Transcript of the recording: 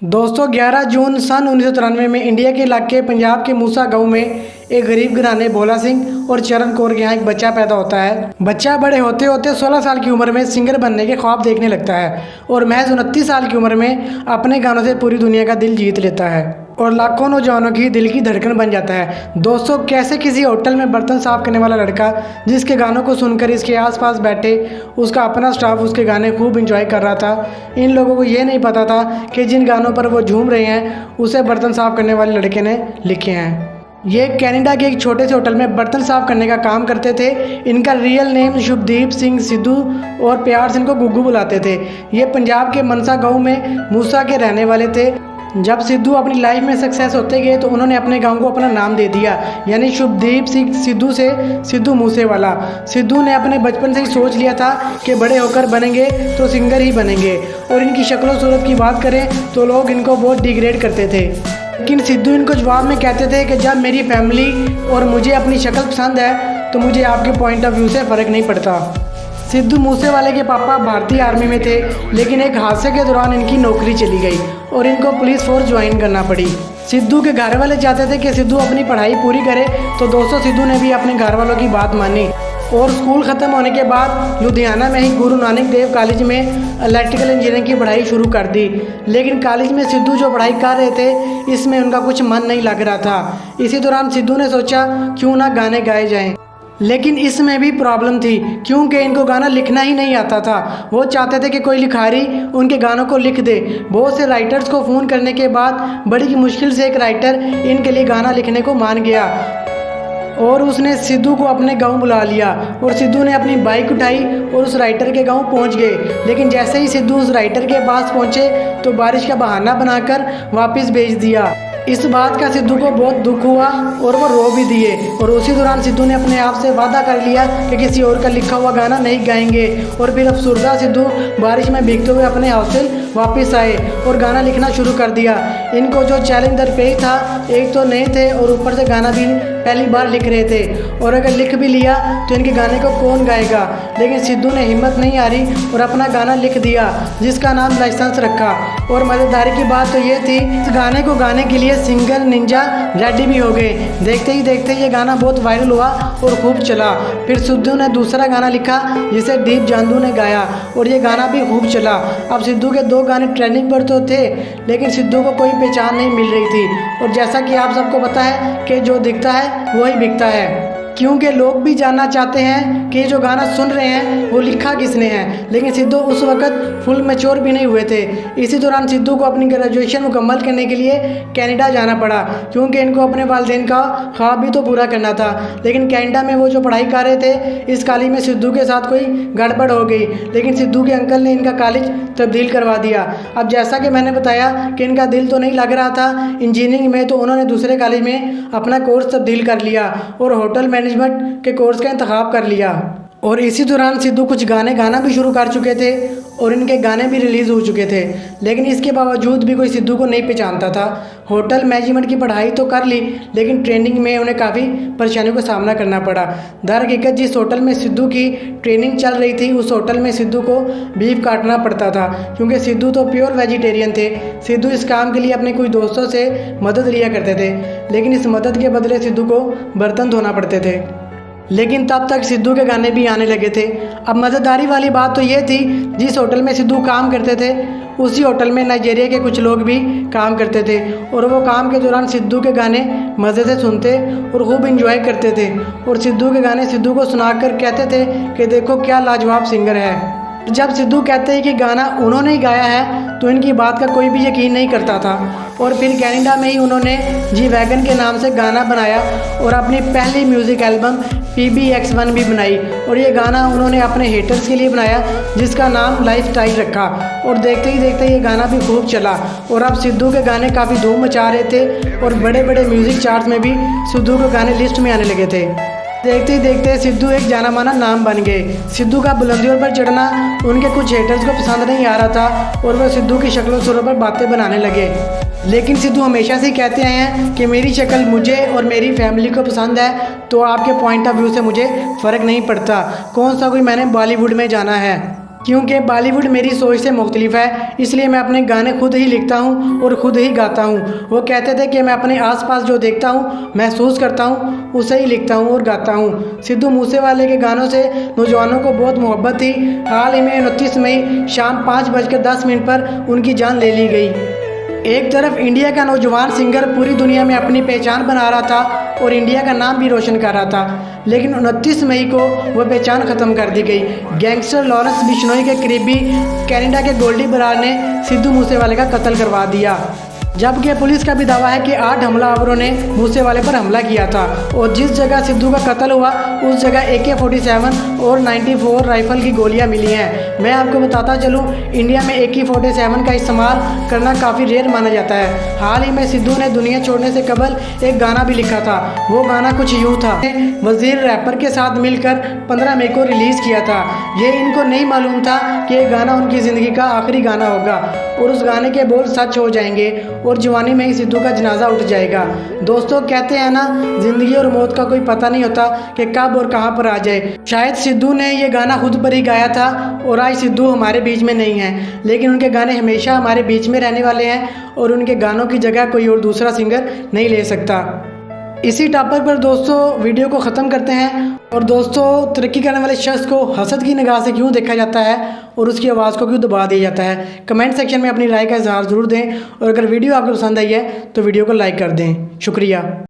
दोस्तों 11 जून सन 1993 में इंडिया के इलाके पंजाब के मूसा गांव में एक गरीब घराने भोला सिंह और चरण कौर के यहाँ एक बच्चा पैदा होता है। बच्चा बड़े होते होते 16 साल की उम्र में सिंगर बनने के ख्वाब देखने लगता है और महज 29 साल की उम्र में अपने गानों से पूरी दुनिया का दिल जीत लेता है और लाखों नौजवानों की दिल की धड़कन बन जाता है। दोस्तों कैसे किसी होटल में बर्तन साफ करने वाला लड़का जिसके गानों को सुनकर इसके आसपास बैठे उसका अपना स्टाफ उसके गाने खूब एंजॉय कर रहा था, इन लोगों को ये नहीं पता था कि जिन गानों पर वो झूम रहे हैं उसे बर्तन साफ करने वाले लड़के ने लिखे हैं। ये कनाडा के एक छोटे से होटल में बर्तन साफ करने का काम करते थे। इनका रियल नेम शुभदीप सिंह सिद्धू और प्यार से इनको गुग्गू बुलाते थे। ये पंजाब के मनसा गांव में मूसा के रहने वाले थे। जब सिद्धू अपनी लाइफ में सक्सेस होते गए तो उन्होंने अपने गांव को अपना नाम दे दिया, यानी शुभदीप सिंह सिद्धू से सिद्धू मूसे वाला। सिद्धू ने अपने बचपन से ही सोच लिया था कि बड़े होकर बनेंगे तो सिंगर ही बनेंगे और इनकी शक्ल सूरत की बात करें तो लोग इनको बहुत डिग्रेड करते थे, लेकिन सिद्धू इनको जवाब में कहते थे कि जब मेरी फैमिली और मुझे अपनी शक्ल पसंद है तो मुझे आपके पॉइंट ऑफ व्यू से फ़र्क नहीं पड़ता। सिद्धू मूसेवाले के पापा भारतीय आर्मी में थे, लेकिन एक हादसे के दौरान इनकी नौकरी चली गई और इनको पुलिस फोर्स ज्वाइन करना पड़ी। सिद्धू के घर वाले चाहते थे कि सिद्धू अपनी पढ़ाई पूरी करे, तो दोस्तों सिद्धू ने भी अपने घर वालों की बात मानी और स्कूल ख़त्म होने के बाद लुधियाना में ही गुरु नानक देव कॉलेज में इलेक्ट्रिकल इंजीनियरिंग की पढ़ाई शुरू कर दी। लेकिन कॉलेज में सिद्धू जो पढ़ाई कर रहे थे इसमें उनका कुछ मन नहीं लग रहा था। इसी दौरान सिद्धू ने सोचा क्यों ना गाने गाए जाएं, लेकिन इसमें भी प्रॉब्लम थी क्योंकि इनको गाना लिखना ही नहीं आता था। वो चाहते थे कि कोई लिखारी उनके गानों को लिख दे। बहुत से राइटर्स को फ़ोन करने के बाद बड़ी मुश्किल से एक राइटर इनके लिए गाना लिखने को मान गया और उसने सिद्धू को अपने गांव बुला लिया और सिद्धू ने अपनी बाइक उठाई और उस राइटर के गांव पहुंच गए। लेकिन जैसे ही सिद्धू उस राइटर के पास पहुंचे तो बारिश का बहाना बनाकर वापस भेज दिया। इस बात का सिद्धू को बहुत दुख हुआ और वो रो भी दिए और उसी दौरान सिद्धू ने अपने आप से वादा कर लिया कि किसी और का लिखा हुआ गाना नहीं गाएंगे। और फिर अफसुर्दा सिद्धू बारिश में भीगते हुए अपने हॉस्टल वापस आए और गाना लिखना शुरू कर दिया। इनको जो चैलेंज दरपेश था, एक तो नए थे और ऊपर से गाना भी पहली बार लिख रहे थे और अगर लिख भी लिया तो इनके गाने को कौन गाएगा। लेकिन सिद्धू ने हिम्मत नहीं हारी और अपना गाना लिख दिया जिसका नाम लाइसेंस रखा। और मज़ेदारी की बात तो ये थी इस गाने को गाने के लिए सिंगर निंजा रेडी भी हो गए। देखते ही देखते ये गाना बहुत वायरल हुआ और खूब चला। फिर सिद्धू ने दूसरा गाना लिखा जिसे दीप जांदू ने गाया और ये गाना भी खूब चला। अब सिद्धू के दो गाने ट्रेंडिंग पर तो थे, लेकिन सिद्धू को कोई पहचान नहीं मिल रही थी। और जैसा कि आप सबको पता है कि जो दिखता है वही बिकता है, क्योंकि लोग भी जानना चाहते हैं कि जो गाना सुन रहे हैं वो लिखा किसने है। लेकिन सिद्धू उस वक्त फुल मैच्योर भी नहीं हुए थे। इसी दौरान सिद्धू को अपनी ग्रेजुएशन मुकम्मल करने के लिए कनाडा जाना पड़ा, क्योंकि इनको अपने वालिदैन का ख्वाब भी तो पूरा करना था। लेकिन कनाडा में वो जो पढ़ाई कर रहे थे इस कॉलेज में सिद्धू के साथ कोई गड़बड़ हो गई, लेकिन सिद्धू के अंकल ने इनका कॉलेज तब्दील करवा दिया। अब जैसा कि मैंने बताया कि इनका दिल तो नहीं लग रहा था इंजीनियरिंग में, तो उन्होंने दूसरे कॉलेज में अपना कोर्स तब्दील कर लिया और होटल मैनेजमेंट के कोर्स का इंतखाब कर लिया। और इसी दौरान सिद्धू कुछ गाने गाना भी शुरू कर चुके थे और इनके गाने भी रिलीज़ हो चुके थे, लेकिन इसके बावजूद भी कोई सिद्धू को नहीं पहचानता था। होटल मैनेजमेंट की पढ़ाई तो कर ली, लेकिन ट्रेनिंग में उन्हें काफ़ी परेशानियों का सामना करना पड़ा। दरहकीकत जिस होटल में सिद्धू की ट्रेनिंग चल रही थी उस होटल में सिद्धू को बीफ काटना पड़ता था, क्योंकि सिद्धू तो प्योर वेजिटेरियन थे। सिद्धू इस काम के लिए अपने कुछ दोस्तों से मदद लिया करते थे, लेकिन इस मदद के बदले सिद्धू को बर्तन धोना पड़ते थे। लेकिन तब तक सिद्धू के गाने भी आने लगे थे। अब मज़ेदारी वाली बात तो ये थी जिस होटल में सिद्धू काम करते थे उसी होटल में नाइजीरिया के कुछ लोग भी काम करते थे और वो काम के दौरान सिद्धू के गाने मज़े से सुनते और खूब इंजॉय करते थे और सिद्धू के गाने सिद्धू को सुनाकर कहते थे कि देखो क्या लाजवाब सिंगर है। जब सिद्धू कहते हैं कि गाना उन्होंने ही गाया है तो इनकी बात का कोई भी यकीन नहीं करता था। और फिर कनाडा में ही उन्होंने जी वैगन के नाम से गाना बनाया और अपनी पहली म्यूज़िक एल्बम PBX1 भी बनाई और ये गाना उन्होंने अपने हेटर्स के लिए बनाया जिसका नाम लाइफ स्टाइल रखा। और देखते ही देखते ये गाना भी खूब चला और अब सिद्धू के गाने काफ़ी धूम मचा रहे थे और बड़े बड़े म्यूज़िक चार्ट्स में भी सिद्धू के गाने लिस्ट में आने लगे थे। देखते ही देखते सिद्धू एक जाना माना नाम बन गए। सिद्धू का बुलंदियों पर चढ़ना उनके कुछ हेटर्स को पसंद नहीं आ रहा था और वह सिद्धू की शक्ल सूरत पर बातें बनाने लगे। लेकिन सिद्धू हमेशा से कहते आए हैं कि मेरी शक्ल मुझे और मेरी फैमिली को पसंद है, तो आपके पॉइंट ऑफ व्यू से मुझे फ़र्क नहीं पड़ता, कौन सा कोई मैंने बॉलीवुड में जाना है। क्योंकि बॉलीवुड मेरी सोच से मुख्तलिफ है, इसलिए मैं अपने गाने खुद ही लिखता हूँ और ख़ुद ही गाता हूँ। वो कहते थे कि मैं अपने आसपास जो देखता हूँ, महसूस करता हूँ, उसे ही लिखता हूँ और गाता हूँ। सिद्धू मूसेवाले के गानों से नौजवानों को बहुत मोहब्बत थी। हाल ही में 29 मई शाम 5:10 पर उनकी जान ले ली गई। एक तरफ इंडिया का नौजवान सिंगर पूरी दुनिया में अपनी पहचान बना रहा था और इंडिया का नाम भी रोशन कर रहा था, लेकिन 29 मई को वह पहचान ख़त्म कर दी गई। गैंगस्टर लॉरेंस बिश्नोई के करीबी कनाडा के गोल्डी बरार ने सिद्धू मूसेवाले का कत्ल करवा दिया, जबकि पुलिस का भी दावा है कि 8 हमलावरों ने मूसेवाले पर हमला किया था और जिस जगह सिद्धू का कत्ल हुआ उस जगह AK-47 और 94 राइफल की गोलियां मिली हैं। मैं आपको बताता चलूं, इंडिया में AK-47 का इस्तेमाल करना काफ़ी रेयर माना जाता है। हाल ही में सिद्धू ने दुनिया छोड़ने से कबल एक गाना भी लिखा था। वो गाना कुछ यूँ था। वजीर रैपर के साथ मिलकर 15 मई को रिलीज़ किया था। ये इनको नहीं मालूम था कि ये गाना उनकी ज़िंदगी का आखिरी गाना होगा और उस गाने के बोल सच हो जाएंगे और जवानी में ही सिद्धू का जनाजा उठ जाएगा। दोस्तों, कहते हैं ना, ज़िंदगी और मौत का कोई पता नहीं होता कि कब और कहां पर आ जाए। शायद सिद्धू ने ये गाना खुद पर ही गाया था और आज सिद्धू हमारे बीच में नहीं है, लेकिन उनके गाने हमेशा हमारे बीच में रहने वाले हैं और उनके गानों की जगह कोई और दूसरा सिंगर नहीं ले सकता। इसी टॉपिक पर दोस्तों वीडियो को ख़त्म करते हैं। और दोस्तों, तरक्की करने वाले शख्स को हसद की निगाह से क्यों देखा जाता है और उसकी आवाज़ को क्यों दबा दिया जाता है, कमेंट सेक्शन में अपनी राय का इजहार ज़रूर दें। और अगर वीडियो आपको पसंद आई है तो वीडियो को लाइक कर दें। शुक्रिया।